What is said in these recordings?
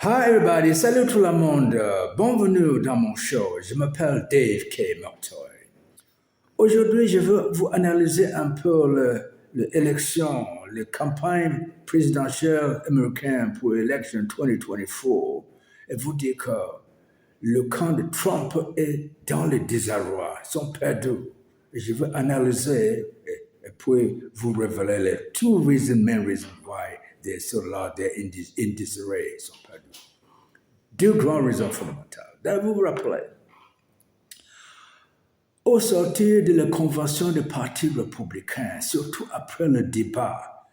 Hi everybody, salut tout le monde, bienvenue dans mon show. Je m'appelle Dave K. Mortoy. Aujourd'hui, je veux vous analyser un peu l'élection, les campagnes présidentielles américaines pour l'élection 2024 et vous dire que le camp de Trump est dans le désarroi, ils sont perdus. Et je veux analyser et puis vous révéler les main reasons why they're so loud, they're in disarray, ils sont perdus. Deux grandes raisons fondamentales. Vous vous rappelez, au sortir de la convention du Parti républicain, surtout après le débat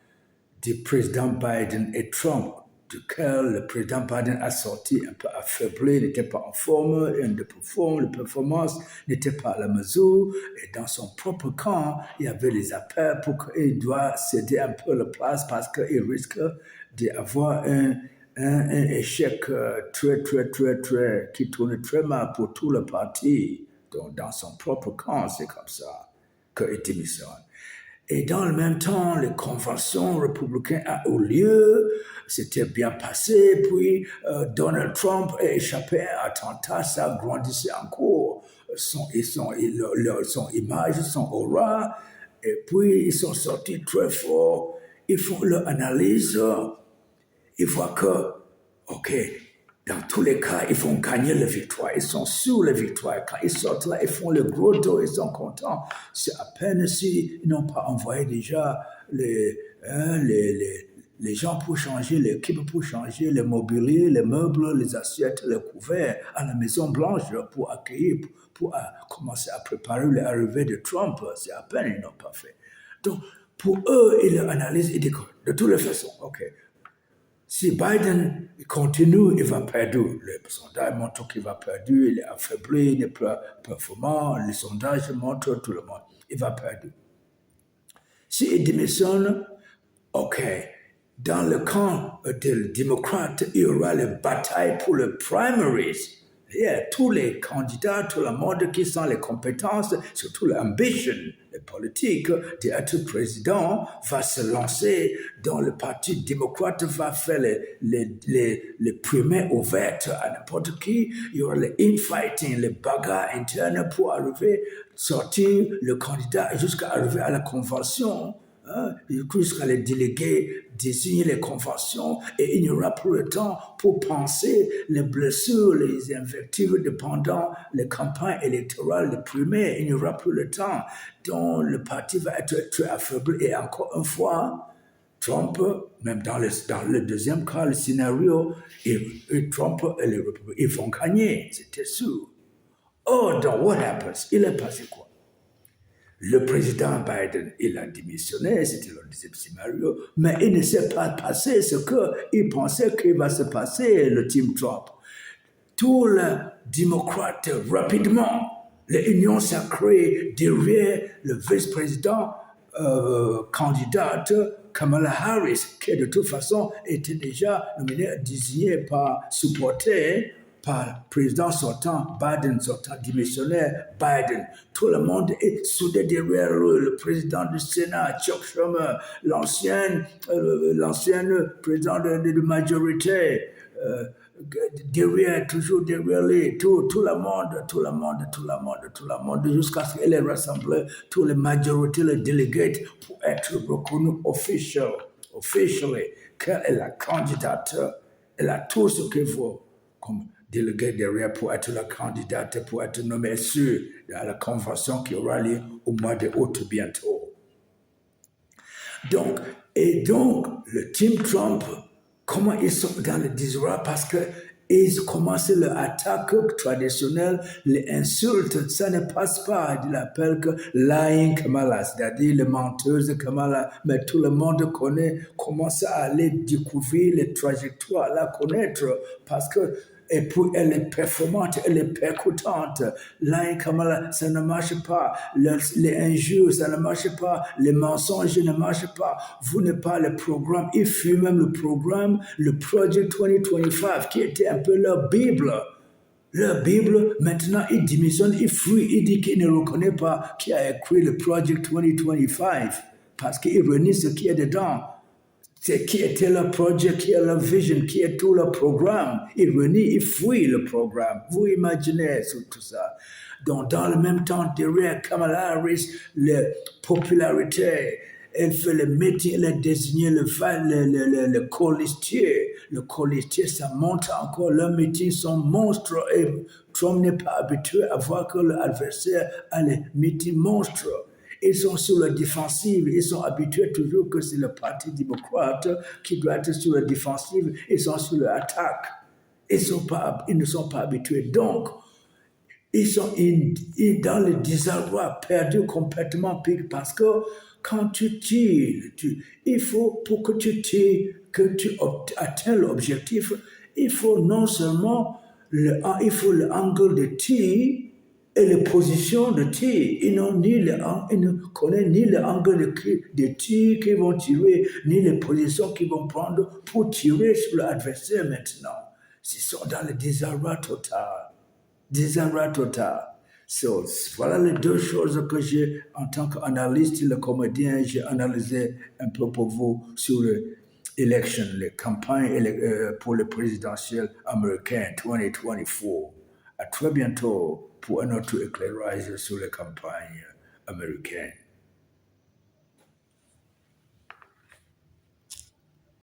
du président Biden et Trump, duquel le président Biden a sorti un peu affaibli, n'était pas en forme, et la performance n'était pas à la mesure, et dans son propre camp, il y avait les appels pour qu'il doit céder un peu la place parce qu'il risque d'avoir un échec qui tourne très mal pour tout le parti. Donc, dans son propre camp, c'est comme ça qu'il démissionne. Et dans le même temps, les conventions républicaines ont eu lieu, c'était bien passé, puis Donald Trump a échappé à un attentat, ça grandissait encore son image, son aura, et puis ils sont sortis très fort, ils font leur analyse, ils voient que, OK, dans tous les cas, ils vont gagner la victoire. Ils sont sûrs de la victoire. Quand ils sortent là, ils font le gros dos, ils sont contents. C'est à peine s'ils n'ont pas envoyé déjà les gens pour changer, l'équipe pour changer le mobilier, les meubles, les assiettes, les couverts à la Maison Blanche pour accueillir, pour commencer à préparer l'arrivée de Trump. C'est à peine ils n'ont pas fait. Donc, pour eux, ils analysent, ils disent de toutes les façons, OK. Si Biden continue, il va perdre. Les sondages montrent qu'il va perdre, il est affaibli, il n'est pas performant. Les sondages montrent tout le monde, il va perdre. S'il démissionne, OK. Dans le camp des démocrates, il y aura les batailles pour les primaries. Tous les candidats, tout le monde qui ont les compétences, surtout l'ambition politique d'être président, va se lancer dans le Parti démocrate, va faire les primaires ouvertes à n'importe qui. Il y aura les infighting, les bagarres internes pour arriver, sortir le candidat jusqu'à arriver à la convention. Jusqu'à les délégués désigner les conventions et il n'y aura plus le temps pour penser les blessures, les invectives pendant les campagnes électorales, les primaires. Il n'y aura plus le temps. Donc le parti va être très affaibli et encore une fois, Trump, même dans le deuxième cas, le scénario, Trump et les républicains, ils vont gagner, c'était sûr. Oh, donc what happens? Il est passé quoi? Le président Biden, il a démissionné, c'était le deuxième scénario, mais il ne s'est pas passé ce qu'il pensait qu'il va se passer, le team Trump. Tous les démocrates, rapidement, l'union s'est créée derrière le vice-président candidate Kamala Harris, qui de toute façon était déjà nominée, désignée supportée par le président sortant, Biden sortant, démissionnaire, Biden. Tout le monde est soudé derrière eux. Le président du Sénat, Chuck Schumer, l'ancien président de majorité, toujours derrière lui, tout le monde, jusqu'à ce qu'elle ait rassemblé toutes les majorités, les délégués, pour être reconnue officially, qu'elle est la candidate, elle a tout ce qu'il faut comme délégué derrière pour être la candidate, pour être nommée sur la convention qui aura lieu au mois d'août bientôt. Donc, le team Trump, comment ils sont dans le désarroi? Parce qu'ils commencent leur attaque traditionnelle, les insultes, ça ne passe pas. Ils l'appellent que lying Kamala, c'est-à-dire les menteuses Kamala. Mais tout le monde commence à aller découvrir les trajectoires, à la connaître, parce que et puis elle est performante, elle est percutante. Lying Kamala, ça ne marche pas. Les injures, ça ne marche pas. Les mensonges ne marchent pas. Vous n'avez pas le programme. Il fut même le programme, le Project 2025, qui était un peu leur Bible. Leur Bible, maintenant, il démissionne, il fuit, il dit qu'il ne reconnaît pas qui a écrit le Project 2025 parce qu'il renie ce qui est dedans. C'est qui était le projet, qui est la vision, qui est tout le programme. Il renie, il fuit le programme. Vous imaginez sur tout ça. Donc, dans le même temps, derrière Kamala Harris, la popularité, elle fait le métier, elle a désigné le colistier. Le colistier, ça monte encore. Leurs meetings sont monstres et Trump n'est pas habitué à voir que l'adversaire a les meetings monstres. Ils sont sur la défensive, ils sont habitués toujours que c'est le Parti démocrate qui doit être sur la défensive, ils sont sur l'attaque. Ils ne sont pas habitués. Donc, ils sont dans le désarroi, perdus complètement, parce que quand tu tires, il faut, pour que tu tires, que tu atteins l'objectif, il faut non seulement il faut l'angle de tir et les positions de tir. Ils ne connaissent ni l'angle de tir qu'ils vont tirer, ni les positions qu'ils vont prendre pour tirer sur l'adversaire maintenant. Ils sont dans le désarroi total. Désarroi total. So, voilà les deux choses que j'ai, en tant qu'analyste, le comédien, j'ai analysé un peu pour vous sur l'élection, les campagnes pour le présidentiel américain 2024. À très bientôt pour un autre éclairage sur les campagnes américaines.